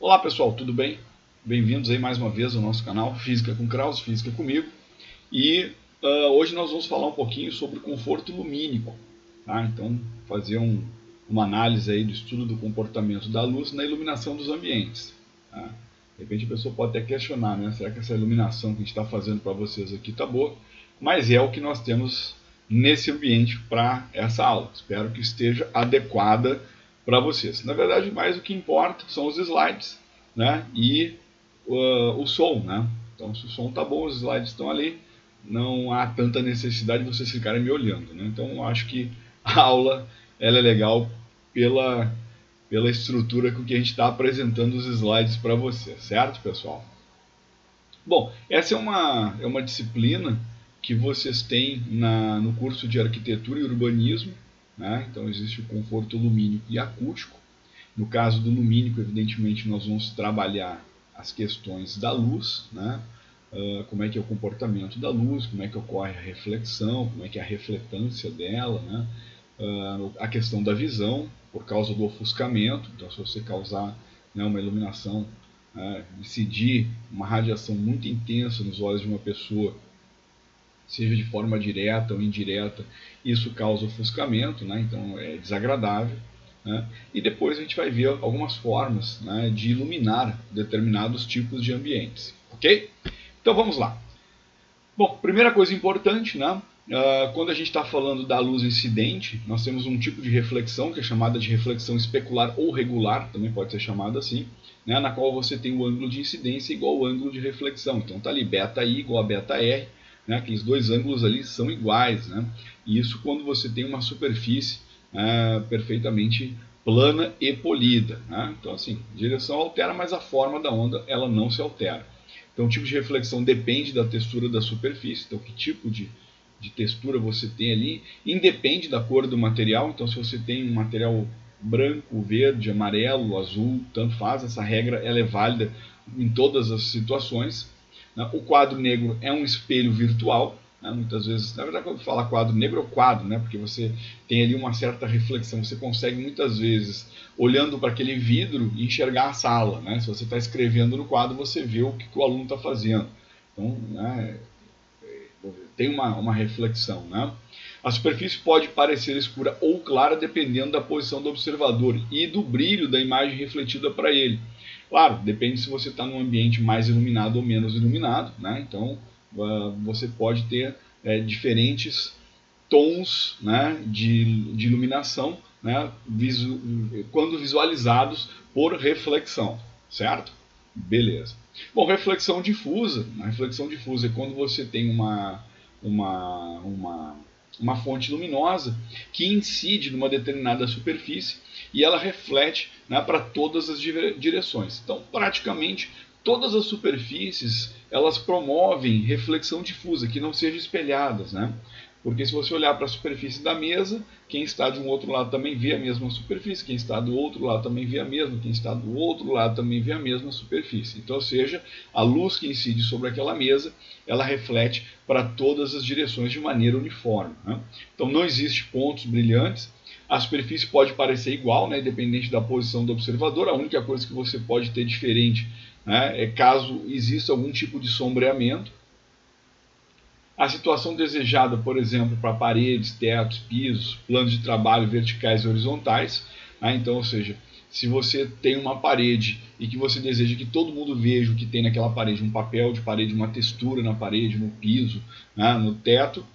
Olá pessoal, tudo bem? Bem-vindos aí mais uma vez ao nosso canal Física com Krause, Física comigo. E hoje nós vamos falar um pouquinho sobre conforto lumínico. Tá? Então, fazer uma análise aí do estudo do comportamento da luz na iluminação dos ambientes. Tá? De repente a pessoa pode até questionar, né? Será que essa iluminação que a gente está fazendo para vocês aqui está boa? Mas é o que nós temos nesse ambiente para essa aula. Espero que esteja adequada para vocês. Na verdade, mais o que importa são os slides, né? E o som, né? Então, se o som está bom, os slides estão ali, não há tanta necessidade de vocês ficarem me olhando, né? Então, eu acho que a aula ela é legal pela estrutura com que a gente está apresentando os slides para vocês, certo, pessoal? Bom, essa é uma disciplina que vocês têm no curso de Arquitetura e Urbanismo, né? Então existe o conforto lumínico e acústico. No caso do lumínico, evidentemente, nós vamos trabalhar as questões da luz, né? Como é que é o comportamento da luz, como é que ocorre a reflexão, como é que é a refletância dela, né? A questão da visão, por causa do ofuscamento. Então, se você causar, né, uma iluminação, incidir uma radiação muito intensa nos olhos de uma pessoa, seja de forma direta ou indireta, isso causa ofuscamento, né? Então é desagradável. Né? E depois a gente vai ver algumas formas, né, de iluminar determinados tipos de ambientes. Ok? Então vamos lá. Bom, primeira coisa importante, né? Quando a gente está falando da luz incidente, nós temos um tipo de reflexão que é chamada de reflexão especular ou regular, também pode ser chamada assim, né, na qual você tem o ângulo de incidência igual ao ângulo de reflexão. Então está ali beta I igual a beta R, né, aqueles dois ângulos ali são iguais. Né? E isso quando você tem uma superfície perfeitamente plana e polida. Né? Então assim, a direção altera, mas a forma da onda ela não se altera. Então o tipo de reflexão depende da textura da superfície, então que tipo de textura você tem ali, independe da cor do material. Então se você tem um material branco, verde, amarelo, azul, tanto faz, essa regra ela é válida em todas as situações. O quadro negro é um espelho virtual, né? Muitas vezes, na verdade, quando fala quadro negro é o quadro, né? Porque você tem ali uma certa reflexão, você consegue muitas vezes, olhando para aquele vidro, enxergar a sala, né? Se você está escrevendo no quadro, você vê o que o aluno está fazendo. Então, né, tem uma reflexão. Né? A superfície pode parecer escura ou clara dependendo da posição do observador e do brilho da imagem refletida para ele. Claro, depende se você está num ambiente mais iluminado ou menos iluminado. Né? Então, você pode ter diferentes tons, né, de iluminação, né, quando visualizados por reflexão, certo? Beleza. Bom, reflexão difusa. A reflexão difusa é quando você tem uma fonte luminosa que incide numa determinada superfície e ela reflete, né, para todas as direções. Então, praticamente todas as superfícies elas promovem reflexão difusa, que não sejam espelhadas, né? Porque se você olhar para a superfície da mesa, quem está de um outro lado também vê a mesma superfície, quem está do outro lado também vê a mesma, quem está do outro lado também vê a mesma superfície. Então, ou seja, a luz que incide sobre aquela mesa, ela reflete para todas as direções de maneira uniforme. Né? Então, não existe pontos brilhantes. A superfície pode parecer igual, né, independente da posição do observador. A única coisa que você pode ter diferente, né, é caso exista algum tipo de sombreamento. A situação desejada, por exemplo, para paredes, tetos, pisos, planos de trabalho verticais e horizontais. Né? Então, ou seja, se você tem uma parede e que você deseja que todo mundo veja o que tem naquela parede, um papel de parede, uma textura na parede, no piso, né, no teto,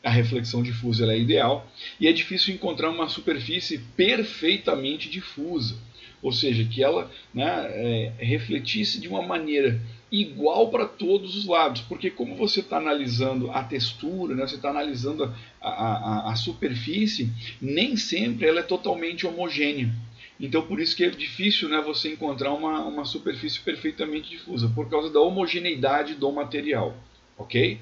a reflexão difusa ela é ideal. E é difícil encontrar uma superfície perfeitamente difusa, ou seja, que ela, né, refletisse de uma maneira igual para todos os lados, porque como você está analisando a textura, né, você está analisando a superfície, nem sempre ela é totalmente homogênea. Então por isso que é difícil, né, você encontrar uma superfície perfeitamente difusa, por causa da homogeneidade do material, ok?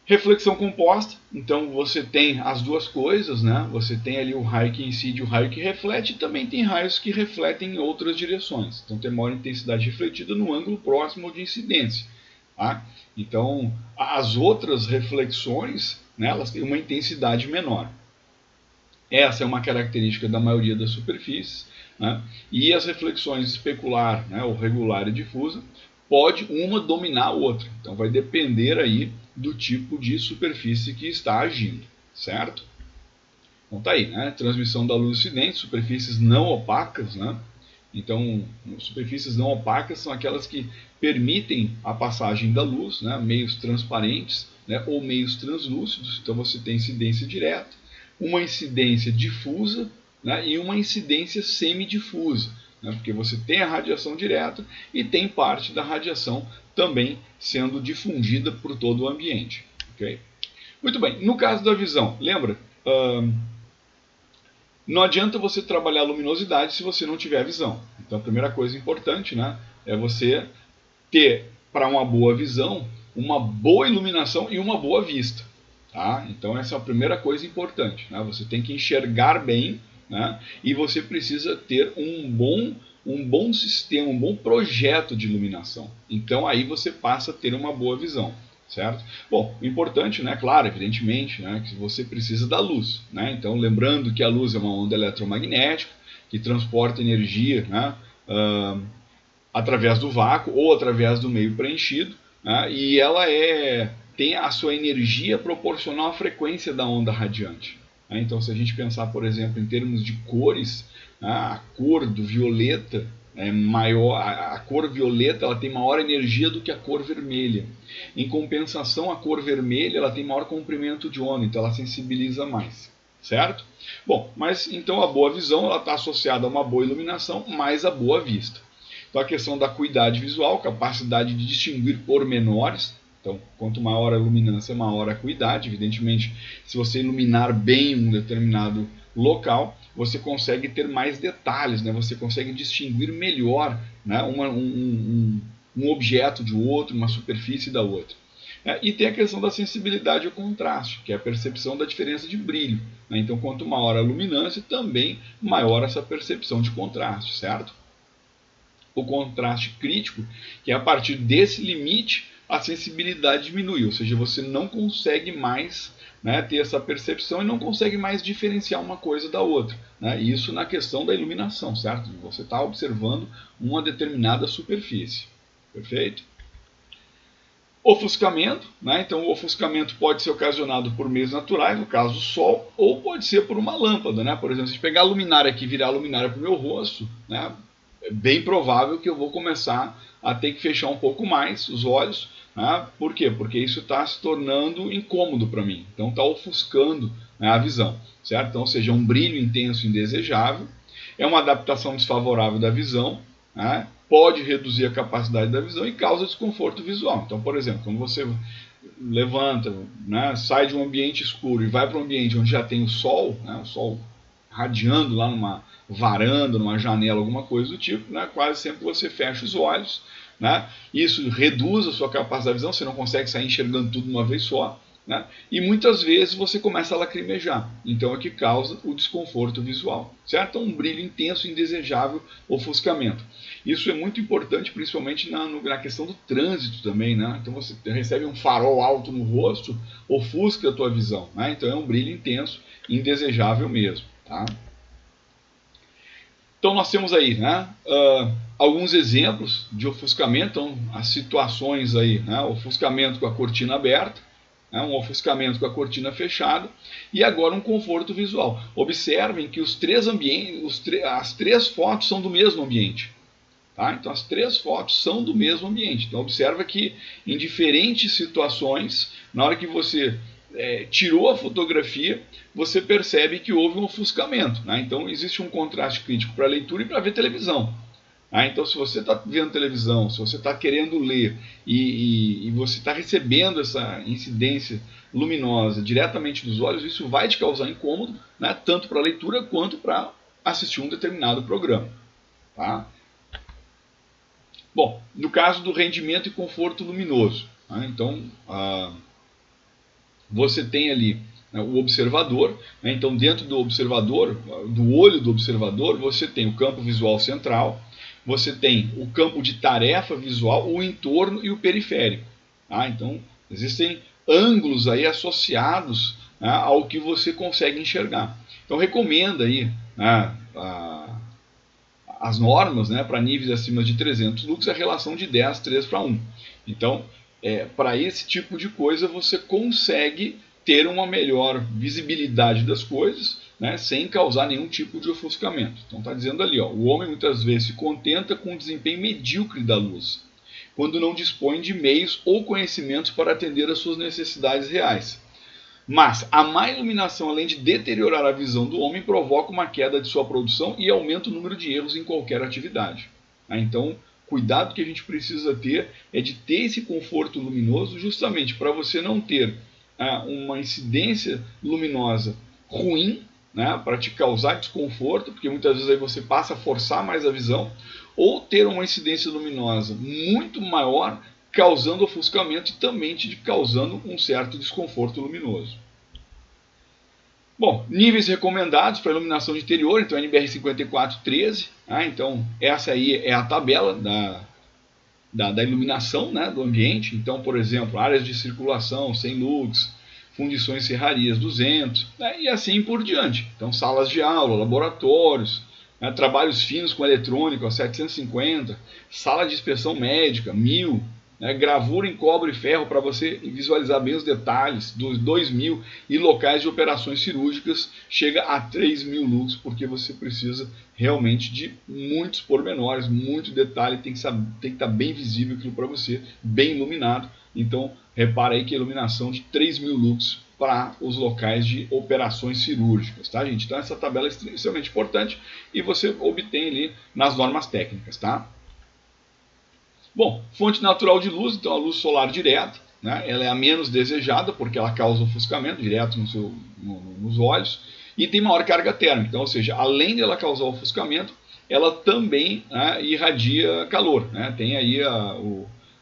Reflexão composta, então você tem as duas coisas, né? Você tem ali o raio que incide e o raio que reflete, e também tem raios que refletem em outras direções. Então tem maior intensidade refletida no ângulo próximo de incidência. Tá? Então as outras reflexões, né, elas têm uma intensidade menor. Essa é uma característica da maioria das superfícies, né? E as reflexões especular, né, ou regular e difusa, pode uma dominar a outra. Então vai depender aí do tipo de superfície que está agindo, certo? Então tá aí, né? Transmissão da luz incidente, superfícies não opacas, né? Então, superfícies não opacas são aquelas que permitem a passagem da luz, né? Meios transparentes, né? Ou meios translúcidos. Então você tem incidência direta, uma incidência difusa, né? E uma incidência semidifusa, né? Porque você tem a radiação direta e tem parte da radiação também sendo difundida por todo o ambiente. Okay? Muito bem, no caso da visão, lembra? Não adianta você trabalhar a luminosidade se você não tiver visão. Então a primeira coisa importante, né, é você ter, para uma boa visão, uma boa iluminação e uma boa vista. Tá? Então essa é a primeira coisa importante. Né? Você tem que enxergar bem, né? E você precisa ter um bom sistema, um bom projeto de iluminação. Então aí você passa a ter uma boa visão. Certo? Bom, o importante, né, claro, evidentemente, né, que você precisa da luz. Né? Então, lembrando que a luz é uma onda eletromagnética que transporta energia, né, através do vácuo ou através do meio preenchido, né, e ela tem a sua energia proporcional à frequência da onda radiante. Né? Então, se a gente pensar, por exemplo, em termos de cores, né, a cor do violeta é maior, a cor violeta ela tem maior energia do que a cor vermelha. Em compensação, a cor vermelha ela tem maior comprimento de onda, então ela sensibiliza mais, certo? Bom, mas então a boa visão está associada a uma boa iluminação mais a boa vista. Então a questão da acuidade visual, capacidade de distinguir pormenores. Então, quanto maior a luminância, maior a acuidade. Evidentemente, se você iluminar bem um determinado local, você consegue ter mais detalhes, né? Você consegue distinguir melhor, né, um objeto de outro, uma superfície da outra. E tem a questão da sensibilidade ao contraste, que é a percepção da diferença de brilho. Né? Então, quanto maior a luminância, também maior essa percepção de contraste, certo? O contraste crítico, que é a partir desse limite a sensibilidade diminui, ou seja, você não consegue mais, né, ter essa percepção e não consegue mais diferenciar uma coisa da outra. Né? Isso na questão da iluminação, certo? Você está observando uma determinada superfície. Perfeito? Ofuscamento, né? Então o ofuscamento pode ser ocasionado por meios naturais, no caso o sol, ou pode ser por uma lâmpada. Né? Por exemplo, se eu pegar a luminária aqui e virar a luminária para o meu rosto, né, é bem provável que eu vou começar a ter que fechar um pouco mais os olhos. Né? Por quê? Porque isso está se tornando incômodo para mim. Então está ofuscando, né, a visão. Certo? Então, ou seja, um brilho intenso indesejável, é uma adaptação desfavorável da visão, né? Pode reduzir a capacidade da visão e causa desconforto visual. Então, por exemplo, quando você levanta, né, sai de um ambiente escuro e vai para um ambiente onde já tem o sol, né, o sol radiando lá numa varanda, numa janela, alguma coisa do tipo, né, quase sempre você fecha os olhos. Né, isso reduz a sua capacidade de visão, você não consegue sair enxergando tudo de uma vez só. Né, e muitas vezes você começa a lacrimejar, então é que causa o desconforto visual, certo? Um brilho intenso, indesejável, ofuscamento. Isso é muito importante, principalmente na questão do trânsito também, né? Então você recebe um farol alto no rosto, ofusca a tua visão, né? Então é um brilho intenso, indesejável mesmo, tá? Então nós temos aí, né, alguns exemplos de ofuscamento, então, as situações aí, né, ofuscamento com a cortina aberta, né, um ofuscamento com a cortina fechada e agora um conforto visual. Observem que os três ambientes, as três fotos são do mesmo ambiente. Tá? Então as três fotos são do mesmo ambiente. Então observa que em diferentes situações, na hora que você tirou a fotografia, você percebe que houve um ofuscamento. Né? Então existe um contraste crítico para leitura e para ver televisão. Então se você está vendo televisão, se você está querendo ler e você está recebendo essa incidência luminosa diretamente dos olhos, isso vai te causar incômodo, né? Tanto para a leitura quanto para assistir um determinado programa. Tá? Bom, no caso do rendimento e conforto luminoso, né? Então você tem ali, né, o observador, né? Então dentro do observador, do olho do observador, você tem o campo visual central, você tem o campo de tarefa visual, o entorno e o periférico. Tá? Então existem ângulos aí associados né, ao que você consegue enxergar. Então recomenda aí, né, as normas, né, para níveis acima de 300 lux, a relação de 10, 3:1. Então, para esse tipo de coisa, você consegue ter uma melhor visibilidade das coisas, né, sem causar nenhum tipo de ofuscamento. Então está dizendo ali, ó, o homem muitas vezes se contenta com o desempenho medíocre da luz, quando não dispõe de meios ou conhecimentos para atender às suas necessidades reais. Mas a má iluminação, além de deteriorar a visão do homem, provoca uma queda de sua produção e aumenta o número de erros em qualquer atividade. Então, cuidado que a gente precisa ter é de ter esse conforto luminoso justamente para você não ter uma incidência luminosa ruim, né, para te causar desconforto, porque muitas vezes aí você passa a forçar mais a visão, ou ter uma incidência luminosa muito maior, causando ofuscamento e também te causando um certo desconforto luminoso. Bom, níveis recomendados para iluminação de interior, então NBR 5413, então essa aí é a tabela da iluminação, né, do ambiente. Então, por exemplo, áreas de circulação 100 lux, fundições serrarias 200, né, e assim por diante. Então, salas de aula, laboratórios, né, trabalhos finos com eletrônico a 750, sala de inspeção médica 1000, né, gravura em cobre e ferro para você visualizar bem os detalhes, dos 2000, e locais de operações cirúrgicas chega a 3000 lux, porque você precisa realmente de muitos pormenores, muito detalhe, tem que estar bem visível aquilo para você, bem iluminado. Então repara aí que a iluminação de 3000 lux para os locais de operações cirúrgicas, tá, gente? Então essa tabela é extremamente importante e você obtém ali nas normas técnicas, tá? Bom, fonte natural de luz, então a luz solar direta, né? Ela é a menos desejada porque ela causa ofuscamento direto nos olhos e tem maior carga térmica, então, ou seja, além de ela causar ofuscamento, ela também, né, irradia calor, né? Tem aí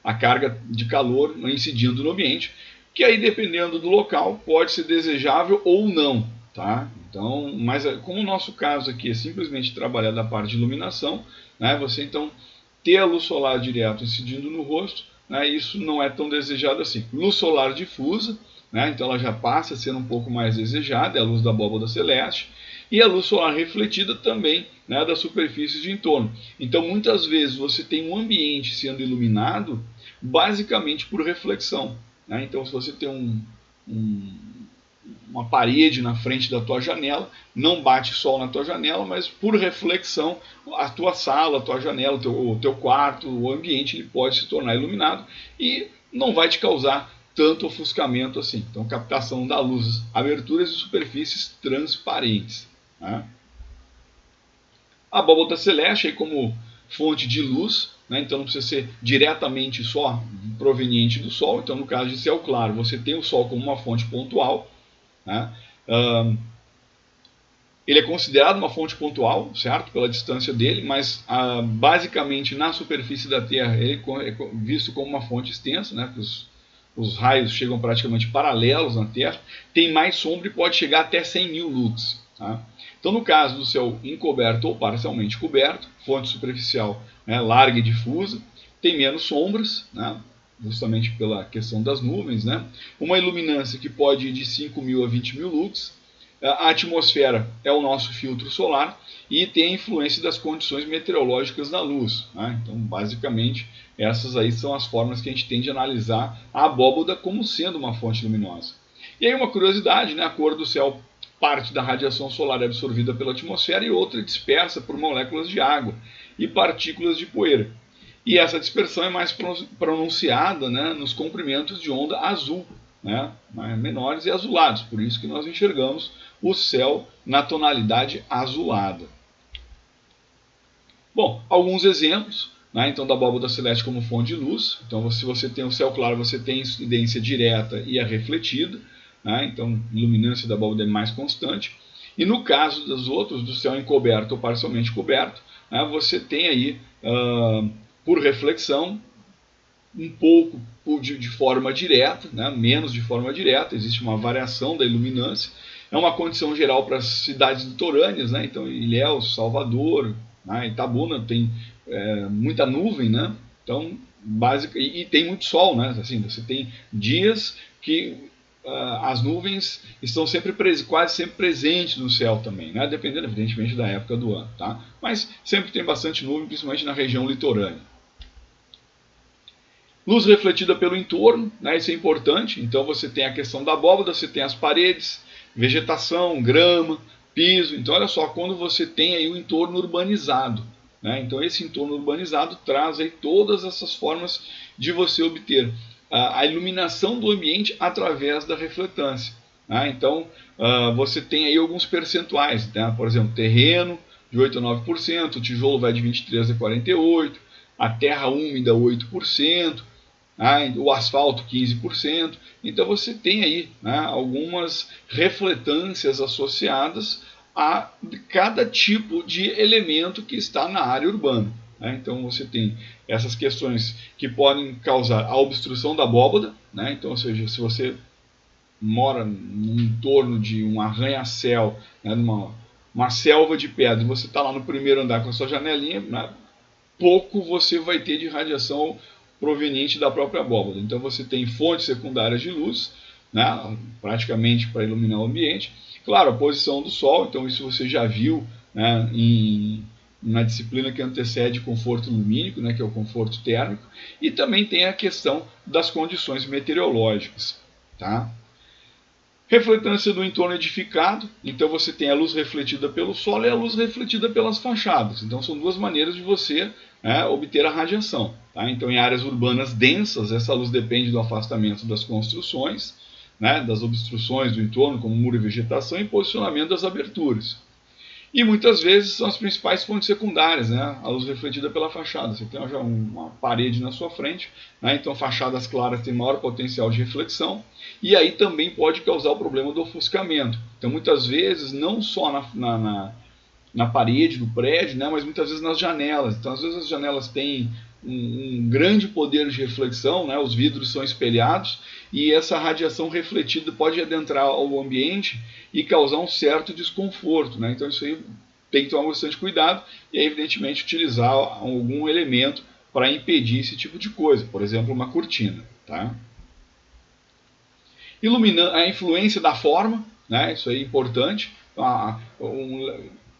a carga de calor incidindo no ambiente, que aí dependendo do local pode ser desejável ou não, tá? Então, mas como o nosso caso aqui é simplesmente trabalhar da parte de iluminação, né, você então ter a luz solar direto incidindo no rosto, né, isso não é tão desejado assim. Luz solar difusa, né, então ela já passa a ser um pouco mais desejada, é a luz da abóbada celeste, e a luz solar refletida também, né, das superfícies de entorno. Então muitas vezes você tem um ambiente sendo iluminado basicamente por reflexão, né? Então se você tem uma parede na frente da tua janela, não bate sol na tua janela, mas por reflexão a tua sala, a tua janela, o teu quarto, o ambiente ele pode se tornar iluminado e não vai te causar tanto ofuscamento assim. Então captação da luz, aberturas e superfícies transparentes, né? A abóbada celeste aí como fonte de luz, né? Então não precisa ser diretamente só proveniente do Sol. Então no caso de céu claro, você tem o Sol como uma fonte pontual, né? Ele é considerado uma fonte pontual, certo? Pela distância dele, mas basicamente na superfície da Terra ele é visto como uma fonte extensa, né? Os raios chegam praticamente paralelos na Terra, tem mais sombra e pode chegar até 100.000 lux. Tá? Então no caso do céu encoberto ou parcialmente coberto, fonte superficial, né, larga e difusa, tem menos sombras, né? Justamente pela questão das nuvens, né? Uma iluminância que pode ir de 5.000 a 20.000 lux. A atmosfera é o nosso filtro solar e tem a influência das condições meteorológicas na luz, né? Então, basicamente, essas aí são as formas que a gente tem de analisar a abóbada como sendo uma fonte luminosa. E aí uma curiosidade, né? A cor do céu, parte da radiação solar é absorvida pela atmosfera e outra é dispersa por moléculas de água e partículas de poeira. E essa dispersão é mais pronunciada, né, nos comprimentos de onda azul, né, menores e azulados. Por isso que nós enxergamos o céu na tonalidade azulada. Bom, alguns exemplos, né, então da abóbada celeste como fonte de luz. Então se você tem o céu claro, você tem a incidência direta e a refletida, né, então a iluminância da abóbada é mais constante. E no caso dos outros, do céu encoberto ou parcialmente coberto, né, você tem aí por reflexão, um pouco de forma direta, né, menos de forma direta, existe uma variação da iluminância. É uma condição geral para as cidades litorâneas, né, então Ilhéus, Salvador, né, Itabuna tem muita nuvem, né, então, e tem muito sol, né, assim, você tem dias que as nuvens estão quase sempre presentes no céu também, né? Dependendo, evidentemente, da época do ano. Tá? Mas sempre tem bastante nuvem, principalmente na região litorânea. Luz refletida pelo entorno, né? Isso é importante. Então você tem a questão da abóbada, você tem as paredes, vegetação, grama, piso. Então olha só, quando você tem aí o entorno urbanizado, né? Então esse entorno urbanizado traz aí todas essas formas de você obter a iluminação do ambiente através da refletância. Né? Então você tem aí alguns percentuais, né? Por exemplo, terreno de 8 a 9%, o tijolo vai de 23 a 48%, a terra úmida 8%, o asfalto 15%. Então você tem aí, né, algumas refletâncias associadas a cada tipo de elemento que está na área urbana. Né? Então você tem essas questões que podem causar a obstrução da abóbada, né? Então, ou seja, se você mora no entorno de um arranha-céu, né, uma selva de pedra, e você está lá no primeiro andar com a sua janelinha, né, pouco você vai ter de radiação proveniente da própria abóbada. Então você tem fontes secundárias de luz, né, praticamente para iluminar o ambiente. Claro, a posição do sol, então isso você já viu, né, na disciplina que antecede conforto lumínico, né, que é o conforto térmico, e também tem a questão das condições meteorológicas. Tá? Refletância do entorno edificado, então você tem a luz refletida pelo solo e a luz refletida pelas fachadas. Então são duas maneiras de você obter a radiação. Tá? Então em áreas urbanas densas, essa luz depende do afastamento das construções, né, das obstruções do entorno, como muro e vegetação, e posicionamento das aberturas. E muitas vezes são as principais fontes secundárias, né? A luz refletida pela fachada. Você tem já uma parede na sua frente, né? Então fachadas claras têm maior potencial de reflexão, e aí também pode causar o problema do ofuscamento. Então muitas vezes, não só na parede do prédio, né? Mas muitas vezes nas janelas. Então às vezes as janelas têm um grande poder de reflexão, né? Os vidros são espelhados, e essa radiação refletida pode adentrar o ambiente e causar um certo desconforto. Né? Então isso aí tem que tomar bastante cuidado e, evidentemente, utilizar algum elemento para impedir esse tipo de coisa, por exemplo, uma cortina. Tá? Iluminando a influência da forma, né? Isso aí é importante.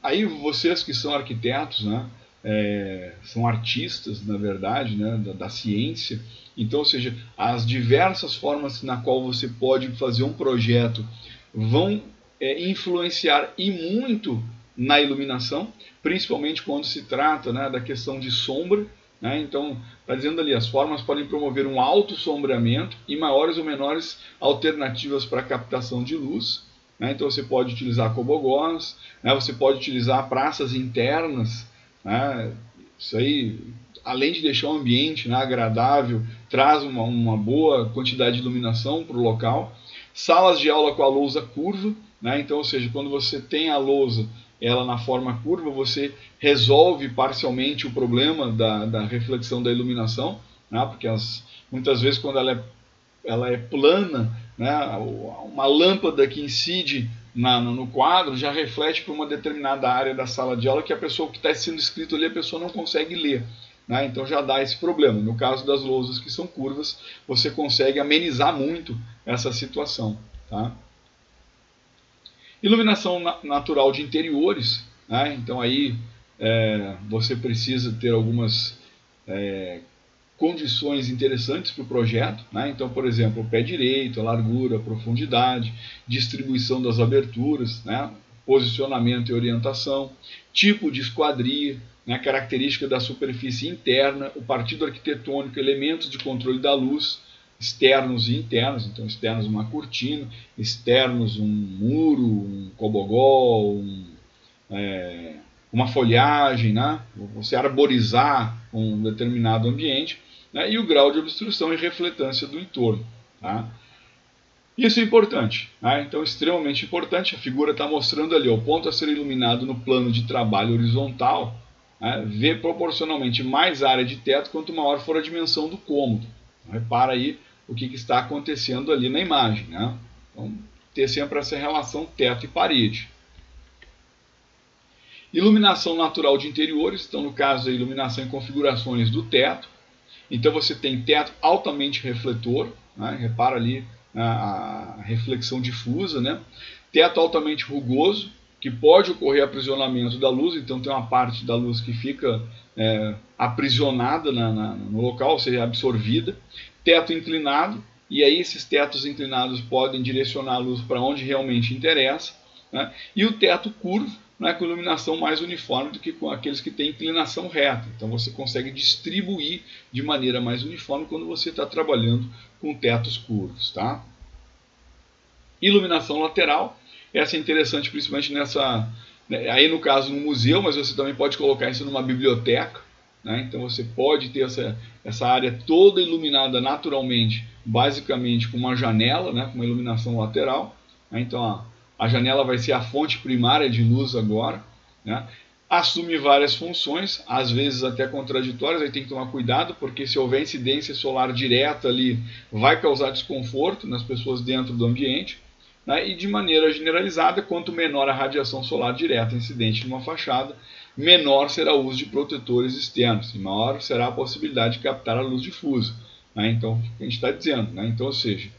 Aí vocês que são arquitetos, né? São artistas, na verdade, né, da ciência. Então, ou seja, as diversas formas na qual você pode fazer um projeto vão influenciar e muito na iluminação, principalmente quando se trata, né, da questão de sombra. Né? Então, está dizendo ali, as formas podem promover um alto sombreamento e maiores ou menores alternativas para a captação de luz. Né? Então, você pode utilizar cobogós, né? Você pode utilizar praças internas. Né? Isso aí, além de deixar o ambiente, né, agradável, traz uma boa quantidade de iluminação para o local. Salas de aula com a lousa curva, né? Então, ou seja, quando você tem a lousa ela na forma curva, você resolve parcialmente o problema da reflexão da iluminação, né? Porque muitas vezes quando ela é plana, né, uma lâmpada que incide no quadro já reflete para uma determinada área da sala de aula que a pessoa que está sendo escrito ali, a pessoa não consegue ler. Né? Então já dá esse problema. No caso das lousas que são curvas, você consegue amenizar muito essa situação. Tá? Iluminação natural de interiores. Né? Então aí você precisa ter algumas condições interessantes para o projeto. Né? Então, por exemplo, o pé direito, a largura, a profundidade, distribuição das aberturas, né? Posicionamento e orientação, tipo de esquadria, né? Característica da superfície interna, o partido arquitetônico, elementos de controle da luz, externos e internos. Então, externos uma cortina, externos um muro, um cobogó, uma folhagem, né? Você arborizar um determinado ambiente, né? E o grau de obstrução e refletância do entorno. Tá? Isso é importante, né? Então extremamente importante. A figura está mostrando ali o ponto a ser iluminado no plano de trabalho horizontal, né? Vê proporcionalmente mais área de teto quanto maior for a dimensão do cômodo. Então, repara aí o que está acontecendo ali na imagem. Né? Então, ter sempre essa relação teto e parede. Iluminação natural de interiores, então no caso a iluminação em configurações do teto. Então você tem teto altamente refletor, né? Repara ali a reflexão difusa, né? Teto altamente rugoso, que pode ocorrer aprisionamento da luz, então tem uma parte da luz que fica aprisionada no local, ou seja, absorvida. Teto inclinado, e aí esses tetos inclinados podem direcionar a luz para onde realmente interessa, né? E o teto curvo, né, com iluminação mais uniforme do que com aqueles que têm inclinação reta. Então você consegue distribuir de maneira mais uniforme quando você está trabalhando com tetos curvos. Tá? Iluminação lateral, essa é interessante principalmente nessa, aí no caso no museu, mas você também pode colocar isso numa biblioteca, né? Então você pode ter essa área toda iluminada naturalmente, basicamente com uma janela, né, com uma iluminação lateral, né? Então a janela vai ser a fonte primária de luz agora, né? Assume várias funções, às vezes até contraditórias, aí tem que tomar cuidado, porque se houver incidência solar direta ali, vai causar desconforto nas pessoas dentro do ambiente, né? E de maneira generalizada, quanto menor a radiação solar direta incidente numa fachada, menor será o uso de protetores externos, e maior será a possibilidade de captar a luz difusa, né? Então, o que a gente está dizendo, né? Então, ou seja,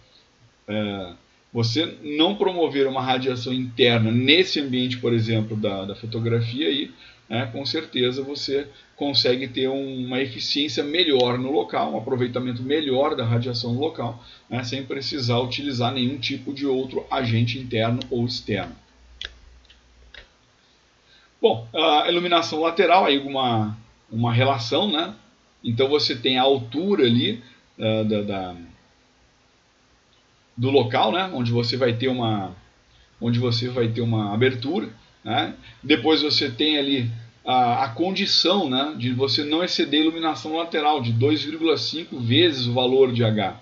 você não promover uma radiação interna nesse ambiente, por exemplo, da fotografia, aí, né, com certeza você consegue ter uma eficiência melhor no local, um aproveitamento melhor da radiação no local, né, sem precisar utilizar nenhum tipo de outro agente interno ou externo. Bom, a iluminação lateral, aí uma relação, né? Então você tem a altura ali do local, né, onde você vai ter uma abertura, né? Depois você tem ali a condição, né, de você não exceder a iluminação lateral de 2,5 vezes o valor de H.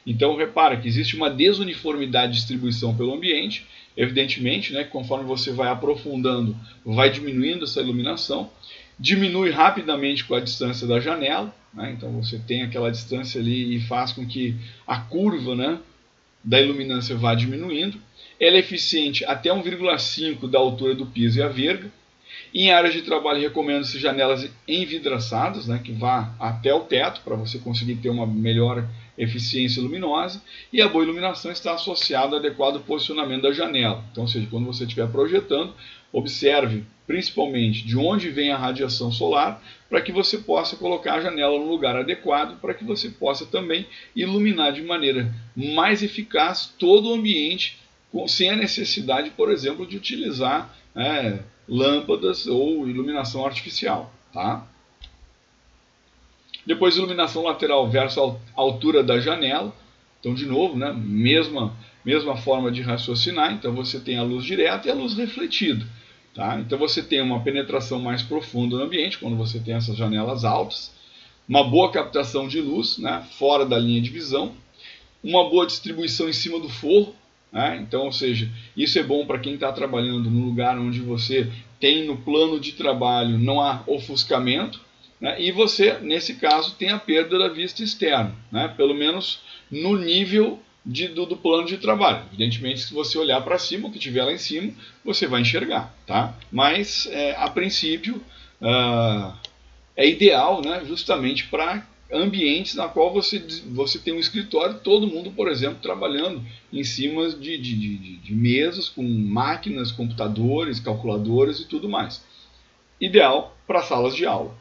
Então repara que existe uma desuniformidade de distribuição pelo ambiente, evidentemente, né, conforme você vai aprofundando, vai diminuindo essa iluminação, diminui rapidamente com a distância da janela, né, então você tem aquela distância ali e faz com que a curva, né, da iluminância vá diminuindo. Ela é eficiente até 1,5 da altura do piso e a verga. Em áreas de trabalho recomenda-se janelas envidraçadas, né, que vá até o teto para você conseguir ter uma melhor eficiência luminosa, e a boa iluminação está associada ao adequado posicionamento da janela. Então, ou seja, quando você estiver projetando, observe principalmente de onde vem a radiação solar, para que você possa colocar a janela no lugar adequado, para que você possa também iluminar de maneira mais eficaz todo o ambiente, sem a necessidade, por exemplo, de utilizar lâmpadas ou iluminação artificial. Tá? Depois, iluminação lateral versus a altura da janela. Então, de novo, né, mesma forma de raciocinar. Então, você tem a luz direta e a luz refletida. Tá? Então, você tem uma penetração mais profunda no ambiente, quando você tem essas janelas altas. Uma boa captação de luz, né, fora da linha de visão. Uma boa distribuição em cima do forro. Né? Então, ou seja, isso é bom para quem está trabalhando num lugar onde você tem no plano de trabalho, não há ofuscamento. Né? E você, nesse caso, tem a perda da vista externa, né? Pelo menos no nível do plano de trabalho. Evidentemente, se você olhar para cima, o que tiver lá em cima, você vai enxergar. Tá? Mas, a princípio, é ideal, né, justamente para ambientes na qual você tem um escritório, todo mundo, por exemplo, trabalhando em cima de mesas com máquinas, computadores, calculadoras e tudo mais. Ideal para salas de aula.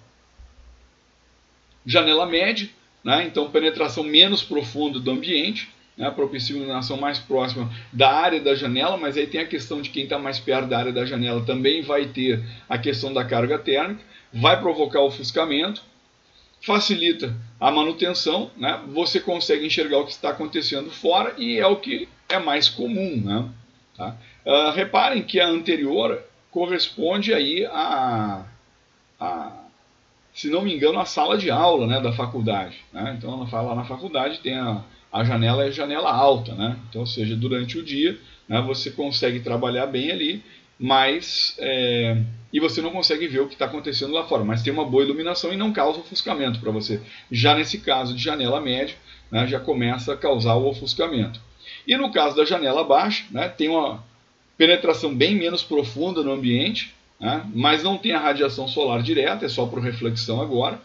Janela média, né? Então penetração menos profunda do ambiente, né? Propicia iluminação mais próxima da área da janela, mas aí tem a questão de quem está mais perto da área da janela também vai ter a questão da carga térmica, vai provocar ofuscamento, facilita a manutenção, né? Você consegue enxergar o que está acontecendo fora e é o que é mais comum. Né? Tá? Reparem que a anterior corresponde aí se não me engano, a sala de aula, né, da faculdade. Né? Então, lá na faculdade tem a janela, é janela alta. Né? Então, ou seja, durante o dia, né, você consegue trabalhar bem ali, mas e você não consegue ver o que está acontecendo lá fora, mas tem uma boa iluminação e não causa ofuscamento para você. Já nesse caso de janela média, né, já começa a causar o ofuscamento. E no caso da janela baixa, né, tem uma penetração bem menos profunda no ambiente, né, mas não tem a radiação solar direta, é só por reflexão agora.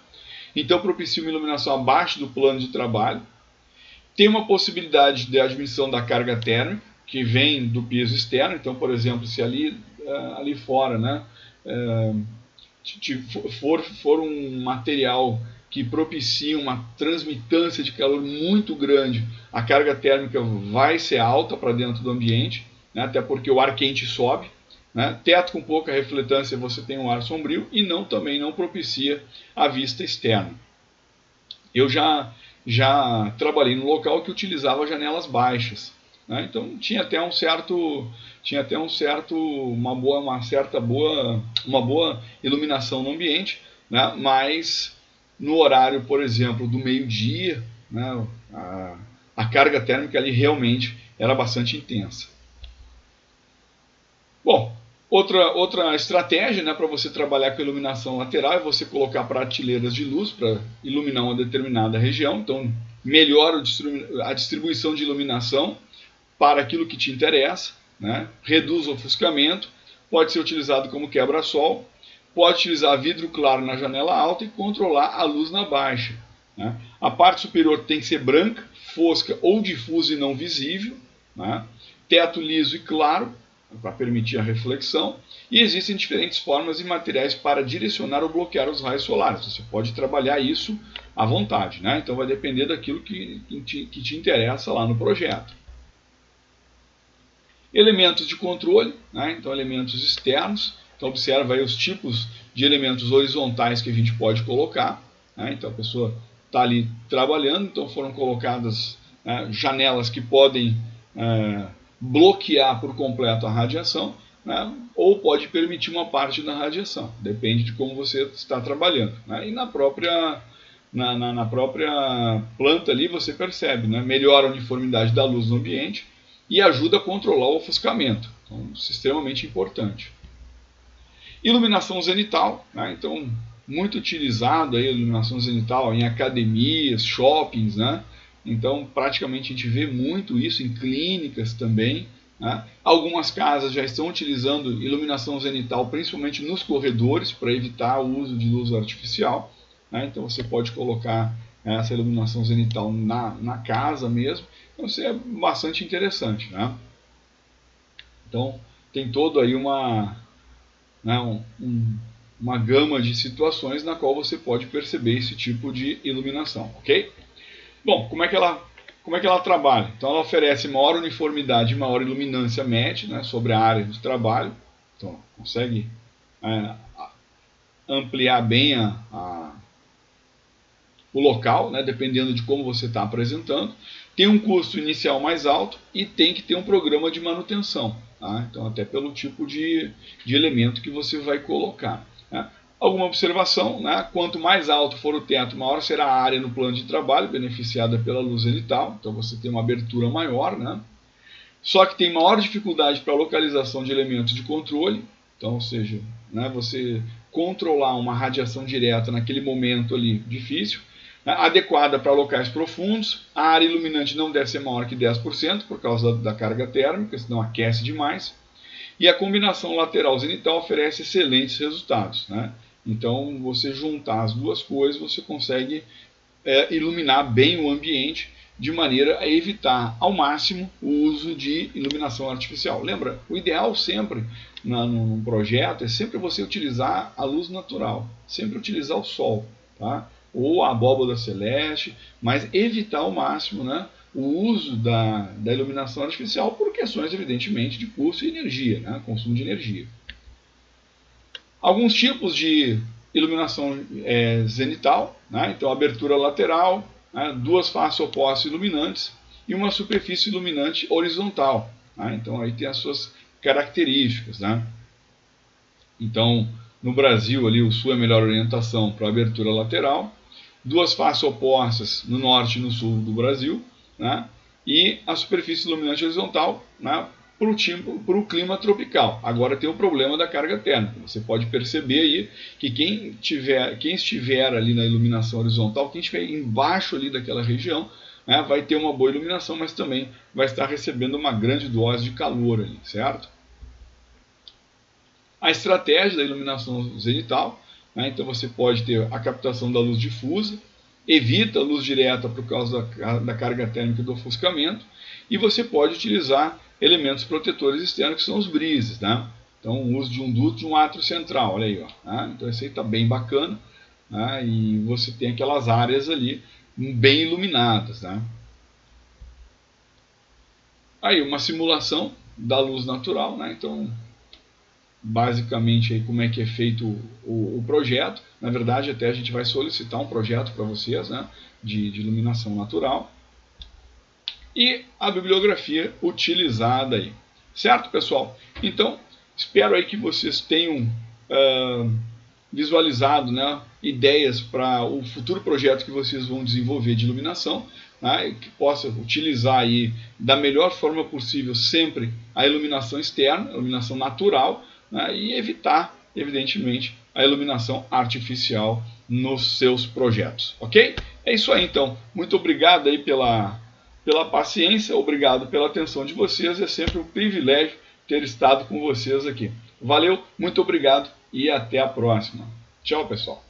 Então propicia uma iluminação abaixo do plano de trabalho. Tem uma possibilidade de admissão da carga térmica, que vem do piso externo. Então, por exemplo, se ali fora, né, for um material que propicia uma transmitância de calor muito grande, a carga térmica vai ser alta para dentro do ambiente, né, até porque o ar quente sobe. Né? Teto com pouca refletância, você tem um ar sombrio e também não propicia a vista externa. Eu já trabalhei num local que utilizava janelas baixas, né? Então tinha até uma boa iluminação no ambiente, né? Mas no horário, por exemplo, do meio-dia, né, a carga térmica ali realmente era bastante intensa. Bom, outra estratégia, né, para você trabalhar com iluminação lateral é você colocar prateleiras de luz para iluminar uma determinada região. Então, melhora a distribuição de iluminação para aquilo que te interessa, né? Reduz o ofuscamento, pode ser utilizado como quebra-sol, pode utilizar vidro claro na janela alta e controlar a luz na baixa. Né? A parte superior tem que ser branca, fosca ou difusa e não visível, né? Teto liso e claro, para permitir a reflexão, e existem diferentes formas e materiais para direcionar ou bloquear os raios solares. Você pode trabalhar isso à vontade, né? Então vai depender daquilo que te interessa lá no projeto. Elementos de controle, né? Então elementos externos. Então observa aí os tipos de elementos horizontais que a gente pode colocar, né? Então a pessoa está ali trabalhando, então foram colocadas janelas que podem bloquear por completo a radiação, né? Ou pode permitir uma parte da radiação, depende de como você está trabalhando, né? E na própria planta ali você percebe, né? Melhora a uniformidade da luz no ambiente e ajuda a controlar o ofuscamento, então isso é extremamente importante. Iluminação zenital, né? Então muito utilizado aí a iluminação zenital em academias, shoppings, né? Então, praticamente a gente vê muito isso em clínicas também, né? Algumas casas já estão utilizando iluminação zenital, principalmente nos corredores, para evitar o uso de luz artificial, né? Então, você pode colocar essa iluminação zenital na casa mesmo. Então, isso é bastante interessante, né? Então, tem todo aí uma gama de situações na qual você pode perceber esse tipo de iluminação, ok? Bom, como é que ela trabalha? Então ela oferece maior uniformidade e maior iluminância média, né, sobre a área de trabalho. Então consegue ampliar bem o local, né, dependendo de como você está apresentando. Tem um custo inicial mais alto e tem que ter um programa de manutenção. Tá? Então até pelo tipo de elemento que você vai colocar. Né? Alguma observação, né? Quanto mais alto for o teto, maior será a área no plano de trabalho, beneficiada pela luz zenital, então você tem uma abertura maior, né? Só que tem maior dificuldade para a localização de elementos de controle, então, ou seja, né, você controlar uma radiação direta naquele momento ali, difícil, né? Adequada para locais profundos, a área iluminante não deve ser maior que 10% por causa da carga térmica, senão aquece demais, e a combinação lateral zenital oferece excelentes resultados, né? Então, você juntar as duas coisas, você consegue iluminar bem o ambiente de maneira a evitar ao máximo o uso de iluminação artificial. Lembra, o ideal sempre num projeto é sempre você utilizar a luz natural, sempre utilizar o sol, tá? Ou a abóbora celeste, mas evitar ao máximo, né, o uso da iluminação artificial por questões, evidentemente, de custo e energia, né, consumo de energia. Alguns tipos de iluminação zenital, né? Então abertura lateral, né? Duas faces opostas iluminantes e uma superfície iluminante horizontal, né? Então aí tem as suas características, né? Então no Brasil ali o sul é a melhor orientação para abertura lateral, duas faces opostas no norte e no sul do Brasil, né? E a superfície iluminante horizontal, né, para o clima tropical. Agora tem o problema da carga térmica. Você pode perceber aí que quem estiver ali na iluminação horizontal, quem estiver embaixo ali daquela região, né, vai ter uma boa iluminação, mas também vai estar recebendo uma grande dose de calor ali, certo? A estratégia da iluminação zenital, né, então você pode ter a captação da luz difusa, evita a luz direta por causa da carga térmica do ofuscamento, e você pode utilizar elementos protetores externos, que são os brises, né? Então, o uso de um duto de um átrio central, olha aí, ó, tá? Então esse aí está bem bacana, né? E você tem aquelas áreas ali bem iluminadas, né? Aí uma simulação da luz natural, né? Então, basicamente aí como é que é feito o projeto. Na verdade, até a gente vai solicitar um projeto para vocês, né? De iluminação natural. E a bibliografia utilizada aí. Certo, pessoal? Então, espero aí que vocês tenham visualizado, né, ideias para o futuro projeto que vocês vão desenvolver de iluminação, né, que possa utilizar aí da melhor forma possível sempre a iluminação externa, a iluminação natural, né, e evitar, evidentemente, a iluminação artificial nos seus projetos, ok? É isso aí, então. Muito obrigado aí pela paciência, obrigado pela atenção de vocês, é sempre um privilégio ter estado com vocês aqui. Valeu, muito obrigado e até a próxima. Tchau, pessoal.